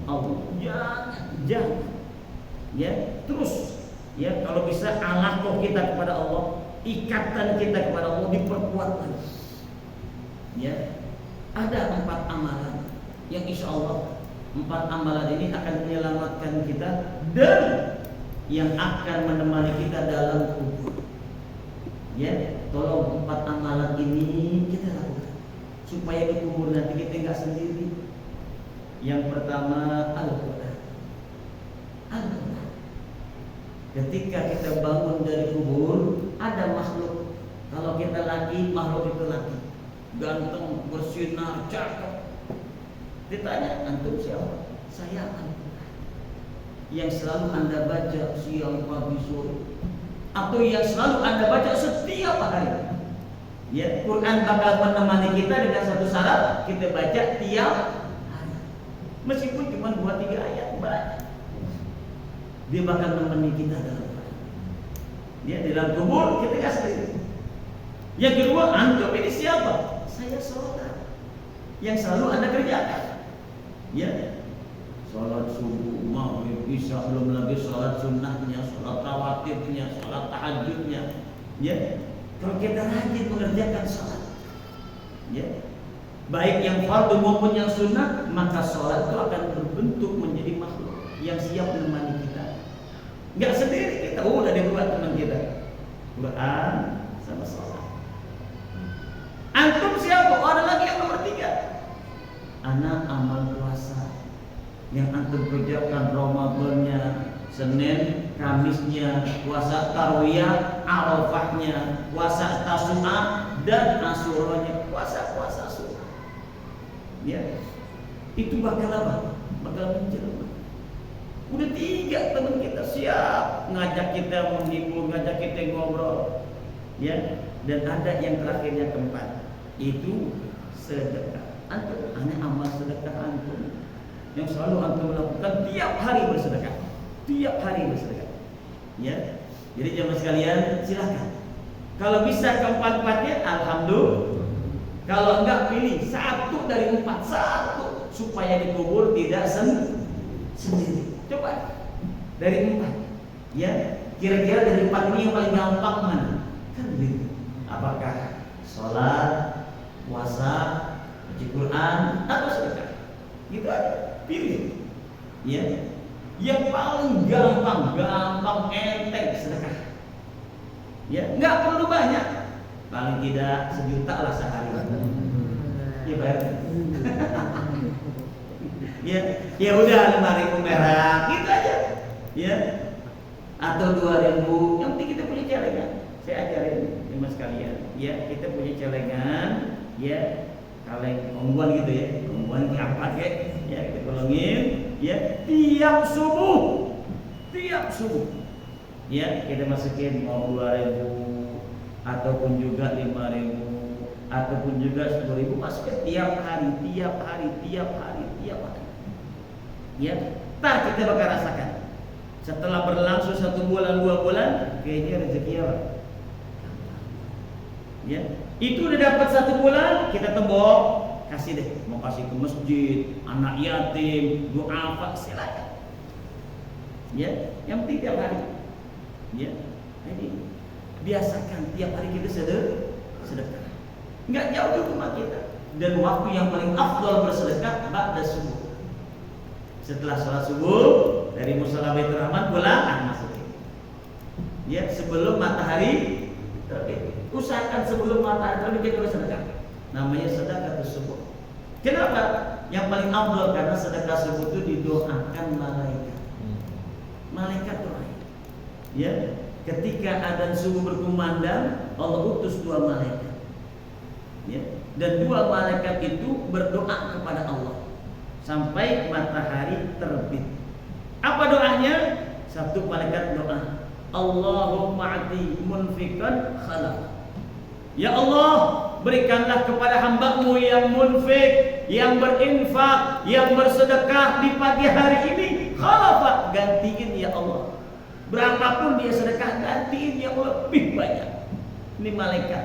Allah. Jangan. Ya, terus ya kalau bisa alaqah kita kepada Allah, ikatan kita kepada Allah diperkuat lagi. Ya, ada 4 amalan yang insya Allah 4 amalan ini akan menyelamatkan kita dan yang akan menemani kita dalam kubur. Ya, tolong 4 amalan ini kita lakukan supaya di kubur nanti kita enggak sendiri. Yang pertama Al-Quran. Al-Quran. Ketika kita bangun dari kubur, ada makhluk. Kalau kita laki, makhluk itu laki, ganteng, bersinar, cakep. Ditanya, antum siapa? Saya Al-Quran. Yang selalu Anda baca siang, pagi, sore, atau yang selalu Anda baca setiap hari. Ya, Quran bakal menemani kita dengan satu syarat, kita baca tiap hari. Meskipun cuma 2-3 ayat, baca. Dia bakal menemani kita dalam dia di dalam kubur kita enggak sendiri. Yang kedua, antum ini siapa? Saya sholat yang selalu Anda kerjakan. Ya, sholat subuh, maghrib, isya, belum lagi sholat sunnahnya, sholat rawatibnya, sholat tahajudnya. Ya, kalau kita rajin mengerjakan sholat, ya, baik yang fardu maupun yang sunnah, maka sholat itu akan berbentuk menjadi makhluk yang siap menemani kita. Enggak sendiri kita, udah dibuat teman kita. Quran sama sholat. Antum siapa? Oh, ada lagi yang nomor 3. Anak amal puasa yang antum kerjakan Ramadannya, Senin, Kamisnya, puasa Tarwiyah, Arafahnya, puasa Tasu'a dan Asyuranya, puasa-puasa sunnah. Ya, itu bakal apa? Bakal menjelma. Udah 3 teman kita siap ngajak kita menghibur, ngajak kita ngobrol. Ya, dan ada yang terakhirnya keempat, itu sedekah. Antum, hanya amal sedekah antum yang selalu antum lakukan tiap hari bersedekah. Tiap hari bersedekah. Ya. Jadi jemaah sekalian, silakan. Kalau bisa keempat-empatnya alhamdulillah. Kalau enggak, pilih 1 dari 4, 1 supaya dikubur tidak sendiri. Coba dari 4, ya, kira-kira dari 4 ini yang paling gampang mana? Kan begitu. Apakah sholat, puasa, baca Quran, atau sedekah? Gitu aja, pilih. Ya, yang paling gampang enteng sedekah. Ya, nggak perlu banyak, paling tidak 1 juta lah sehari. Ya bayar. Ya udah 5.000 merah, gitu aja. Ya. Atau 2.000, yang penting kita punya celengan. Saya ajarin jemaah sekalian, ya, kita punya celengan, ya, kaleng ongguan gitu ya. Ongguan diangkat ya, kita golongin, ya, tiap subuh. Ya, kita masukin mau 2.000 ataupun juga 5.000 ataupun juga 10.000, masukin tiap hari. Ya, ntar kita bakal rasakan. Setelah berlangsung 1 bulan, 2 bulan, kayaknya rezeki apa? Ya, itu udah dapat 1 bulan, kita tembok, kasih deh, mau kasih ke masjid, anak yatim, doa apa, silakan. Ya, yang penting tiap hari. Ya, jadi biasakan tiap hari kita sedekah. Enggak jauh dari rumah kita. Dan waktu yang paling afdal bersedekah ba'da subuh. Setelah sholat subuh dari musala Baitur Rahman pulang, masukin. Ya, sebelum matahari terbit. Usahakan sebelum matahari terbit kita bersedekah. Namanya sedekah subuh. Kenapa? Yang paling afdal karena sedekah subuh itu didoakan malaikat. Malaikat doa. Ya, ketika adzan subuh berkumandang, Allah utus 2 malaikat. Ya, dan 2 malaikat itu berdoa kepada Allah sampai matahari terbit. Apa doanya? 1 malaikat doa, Allahumma ati munfiqan khalaq. Ya Allah, berikanlah kepada hamba-Mu yang munfik, yang berinfak, yang bersedekah di pagi hari ini, khalafa, gantiin ya Allah. Berapapun dia sedekah, gantiin ya Allah lebih banyak. Ini malaikat.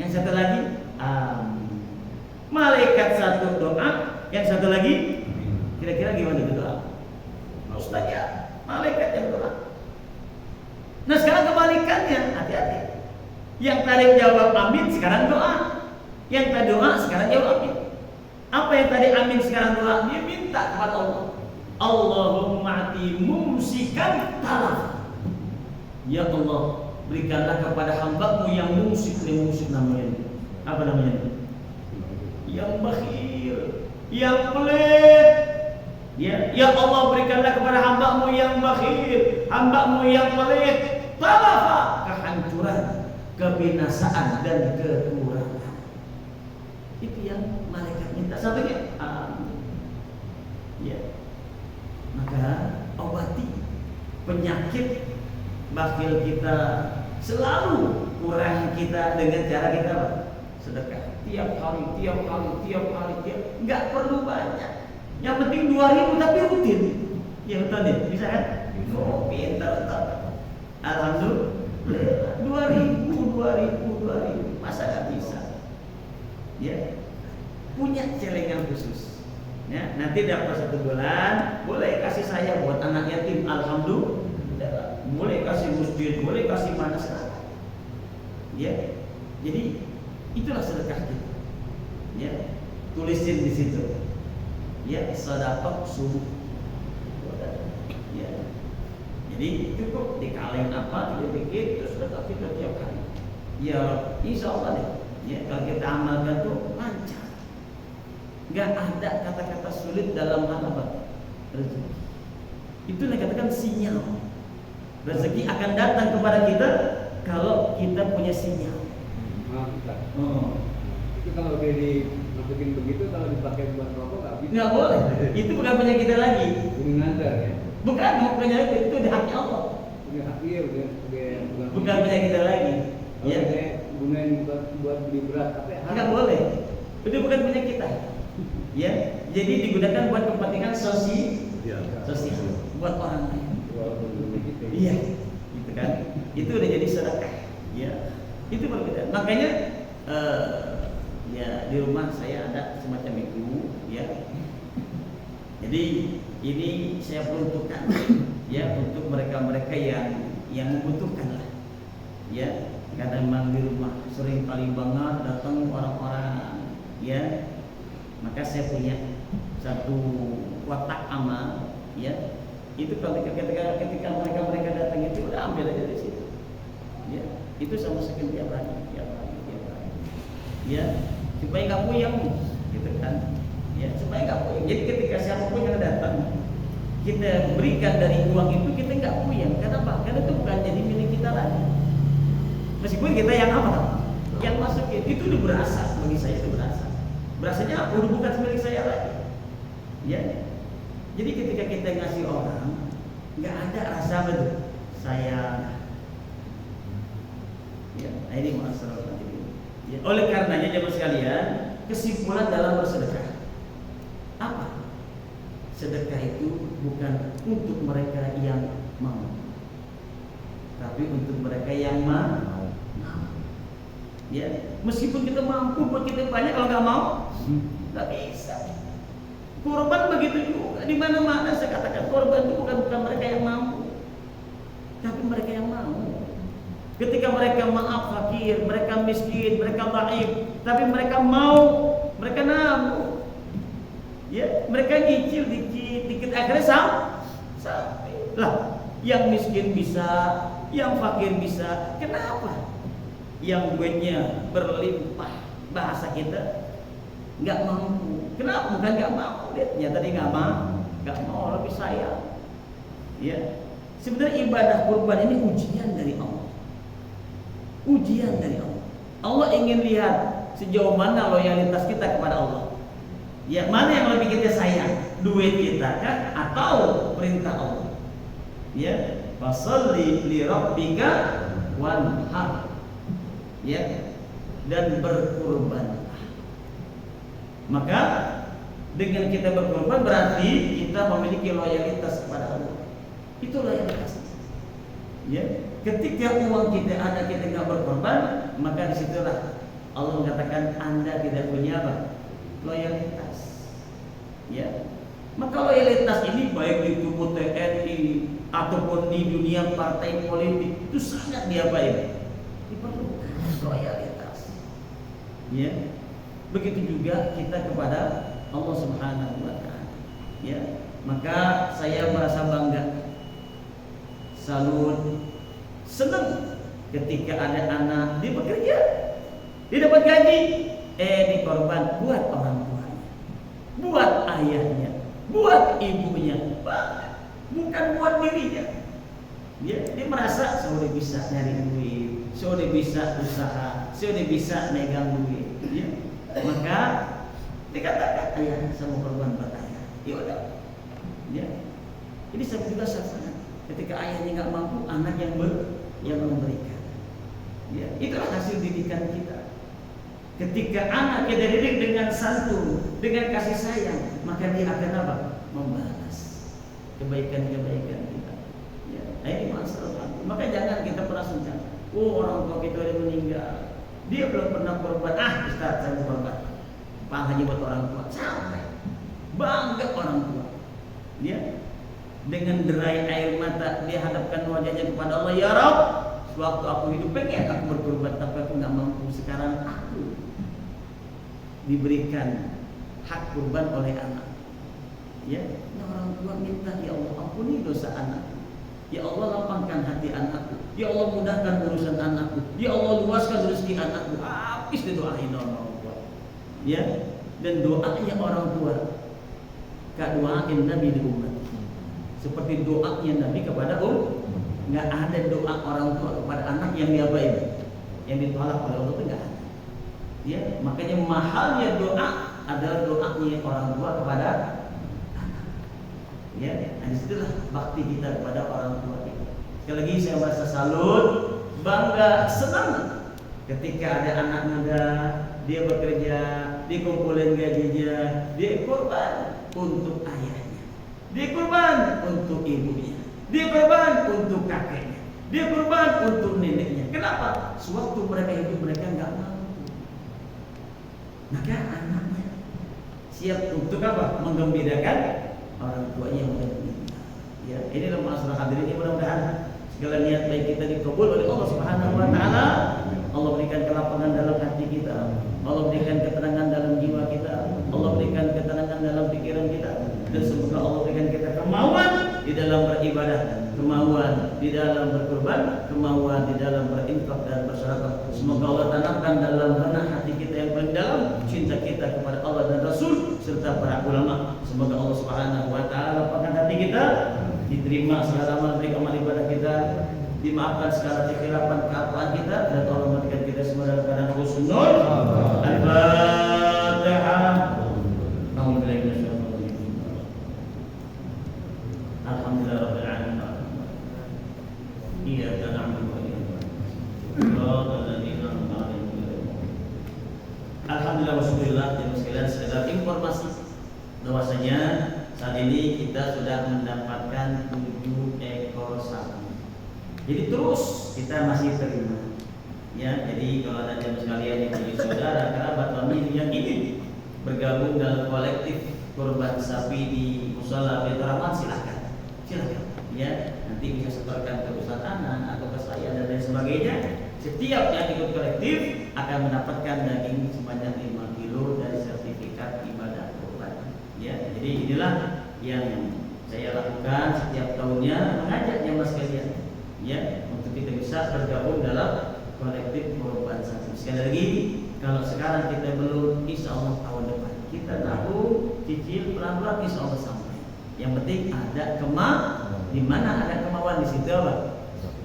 Yang satu lagi, amin. Malaikat 1 doa, yang satu lagi Kira-kira gimana doa? Ustaz ya, malaikat yang doa. Nah sekarang kebalikannya, hati-hati. Yang tadi jawab amin sekarang doa. Yang tadi doa sekarang jawab amin. Apa yang tadi amin sekarang doa? Dia minta kepada Allah. Allahumma ati mumsikan talaf. Ya Allah, berikanlah kepada hamba-Mu yang mumsik namanya. Apa namanya? Yang bakhil, yang pelit. Ya Allah, berikanlah kepada hamba-Mu yang bakhil, hamba-Mu yang pelit, talafa, kehancuran, kebinasaan dan kekurangan. Itu yang malaikat minta. Satunya amin. Ya. Maka obati penyakit bakhil kita, selalu kurang kita dengan cara kita sedekah. Tiap hari, nggak perlu banyak. Yang penting 2.000 tapi rutin. Ya betul deh, bisa kan? Oh, pintar. Alhamdulillah. 2.000. Masa nggak bisa? Ya, punya celengan khusus. Ya, nanti dapat 1 bulan, boleh kasih saya buat anak yatim. Alhamdulillah. Boleh kasih masjid, boleh kasih mana saja. Ya, jadi itulah sedekah kita. Ya, tulisin di situ. Ya, sedekah subuh. Ya. Jadi cukup di kaleng apa dikit terus sedekah kita tiap hari. Ya, insya Allah deh. Ya, kalau kita amalkan tuh lancar. Gak ada kata-kata sulit dalam hal apa? Rezeki. Itu yang dikatakan sinyal. Rezeki akan datang kepada kita kalau kita punya sinyal. Itu kalau dia dimasukin begitu, kalau dipakai buat rokok nggak bisa. Nggak boleh. Itu bukan punya kita lagi. Ini ngantar ya. Bukan punya itu di haknya Allah. Iya, Bukan punya kita lagi. Ya. Saya gunain buat beli beras, tapi nggak boleh. Itu bukan punya kita. Ya, jadi digunakan buat kepentingan sosial, buat orang lain. Iya, gitu kan? Itu udah jadi sedekah. Ya, itu berbeda. Makanya ya di rumah saya ada semacam itu, ya. Jadi ini saya peruntukkan, ya, untuk mereka-mereka yang membutuhkan lah, ya. Karena memang di rumah sering kali banget datang orang-orang, ya. Maka saya punya satu kotak amal, ya. Itu ketika mereka datang itu udah ambil aja dari situ, ya. Itu sama sekian tiap hari. Ya, supaya nggak puyeng, gitu kan? Ya, supaya nggak puyeng. Jadi ketika siapapun yang datang, kita berikan dari uang itu, kita nggak puyeng. Kenapa? Karena itu bukan jadi milik kita lagi. Meskipun kita yang amal, yang masukin itu udah berasa, bagi saya itu berasa. Berasanya apa? Udah bukan milik saya lagi. Ya. Jadi ketika kita ngasih orang, nggak ada rasa betul sayang. Ya, ini masalah. Ya, oleh karenanya jemaah sekalian, kesimpulan dalam bersedekah apa? Sedekah itu bukan untuk mereka yang mau, tapi untuk mereka yang mau. Ya, meskipun kita mampu, buat kita banyak, kalau nggak mau, nggak bisa. Korban begitu juga, di mana-mana saya katakan korban itu bukan mereka yang mampu, tapi mereka yang mau. Ketika mereka maaf fakir, mereka miskin, mereka dhaif, tapi mereka mau, mereka nabung. Ya, mereka nyicil dikit akhirnya sampai. Lah, yang miskin bisa, yang fakir bisa. Kenapa? Yang duitnya berlimpah, bahasa kita nggak mampu. Kenapa? Bukan nggak mampu, dia tadi nggak mau lebih sayang. Ya, sebenarnya ibadah kurban ini ujian dari Allah. Ujian dari Allah. Allah ingin lihat sejauh mana loyalitas kita kepada Allah. Ya, mana yang lebih kita sayang, duit kita kan atau perintah Allah. Ya, fasalli li rabbika wanhar. Ya, dan berkurban. Maka dengan kita berkorban berarti kita memiliki loyalitas kepada Allah. Itu loyalitas. Ya, ketika uang kita ada kita nggak berkorban, maka disitulah Allah mengatakan Anda tidak punya apa? Loyalitas. Ya, Maka loyalitas ini baik di tubuh TNI ataupun di dunia partai politik itu sangat diperlukan loyalitas. Ya, begitu juga kita kepada Allah Subhanahu wa Ta'ala. Ya, maka saya merasa bangga, salut, senang ketika ada anak dia bekerja, dia dapat gaji, dikorban buat orang tuanya, buat ayahnya, buat ibunya, bukan buat dirinya. Dia merasa saya udah bisa nyari duit, saya udah bisa usaha, saya udah bisa megang duit. Ya. Maka dikatakan ayah saya mau korban buat ayah. Ya udah. Ya. Ini saya juga sangat. Ketika ayahnya nggak mampu, anak yang memberikan. Ya, itulah hasil didikan kita. Ketika anak kita didik dengan santun, dengan kasih sayang, maka dia akan apa? Membalas kebaikan-kebaikan kita. Ya, ini masalah. Maka jangan kita pernah sungkan. Orang tua kita yang meninggal, dia belum pernah korban. Ustaz, saya mau korban. Pak hanya buat orang tua. Sampai bangga orang tua. Ya, dengan derai air mata dia hadapkan wajahnya kepada Allah. Ya Rabb, sewaktu aku hidup pengen aku berkorban, tapi aku nggak mampu. Sekarang aku diberikan hak kurban oleh anak. Ya, orang tua minta, ya Allah ampuni dosa anakku, ya Allah lapangkan hati anakku, ya Allah mudahkan urusan anakku, ya Allah luaskan rezeki anakku. Habis didoain orang tua. Ya, dan doanya orang tua kak doain Nabi di umat. Seperti doanya Nabi kepada nggak ada doa orang tua kepada anak yang diapain, yang ditolak oleh Allah itu nggak ada. Ya, makanya mahalnya doa adalah doanya orang tua kepada anak. Ya, nah disitulah bakti kita kepada orang tua kita. Sekali lagi saya merasa salut, bangga, senang ketika ada anak muda dia bekerja, dikumpulin gajinya, dia korban untuk ayahnya, dia korban untuk ibunya, dia korban untuk kakeknya, dia korban untuk neneknya. Kenapa? Sewaktu mereka hidup mereka nggak mampu, maka anaknya siap untuk apa? Menggembirakan orang tuanya yang sudah meninggal. Ya, inilah masalah hadirin ini, mudah-mudahan segala niat baik kita dikabul oleh Allah Subhanahu wa Ta'ala. Allah berikan kelapangan dalam hati kita, Allah berikan ketenangan dalam jiwa kita, Allah berikan ketenangan dalam pikiran kita, dan semoga Allah berikan kita kemauan di dalam beribadah, kemauan di dalam berkorban, kemauan di dalam berinfak dan bersedekah. Semoga Allah tanamkan dalam benak hati kita yang paling dalam cinta kita kepada Allah dan Rasul serta para ulama. Semoga Allah Subhanahu wa Ta'ala lapangkan hati kita, diterima segala amal baik amal ibadah kita, dimaafkan segala kekhilafan keapaan kita, dan Allah memberikan kita semua dalam keadaan husnul. Al-Fatihah. Alhamdulillah rabbil alamin. Iyyaka na'budu wa iyyaka nasta'in. Alhamdulillah wassalatu wassalamu sekalian, segala informasi bahwasanya saat ini kita sudah mendapatkan 7 ekor sapi. Jadi terus kita masih terima. Ya, jadi kalau ada jemaah sekalian yang menjadi saudara, kerabat, famili yang ingin bergabung dalam kolektif kurban sapi di Mushola Baitur Rahman, silakan. Ya, nanti bisa setorkan ke Ustaz Anan atau ke saya dan lain sebagainya. Setiap yang ikut kolektif akan mendapatkan daging sebanyak 5 kilo dari sertifikat ibadah kurban. Ya, jadi inilah yang saya lakukan setiap tahunnya, mengajak jemaah sekalian, ya, untuk kita bisa bergabung dalam kolektif kurban sapi. Sekali lagi, kalau sekarang kita belum, insya Allah tahun depan kita tahu cicil pelan-pelan, insya Allah sampai. Yang penting ada di mana ada kemauan di situ apa?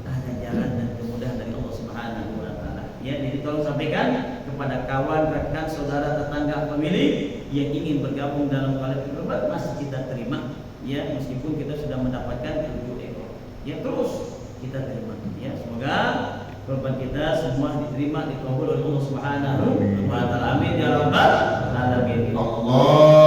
Ada jalan dan kemudahan dari Allah Subhanahu wa Ta'ala. Ya, jadi tolong sampaikan kepada kawan, rekan, saudara, tetangga, pemilih yang ingin bergabung dalam kolektif kurban, masih kita terima. Ya, meskipun kita sudah mendapatkan 7 ekor. Ya, terus kita terima. Ya, semoga kurban kita semua diterima, dikabul oleh Allah Subhanahu wa Ta'ala. Amin ya rabbal alamin. Allah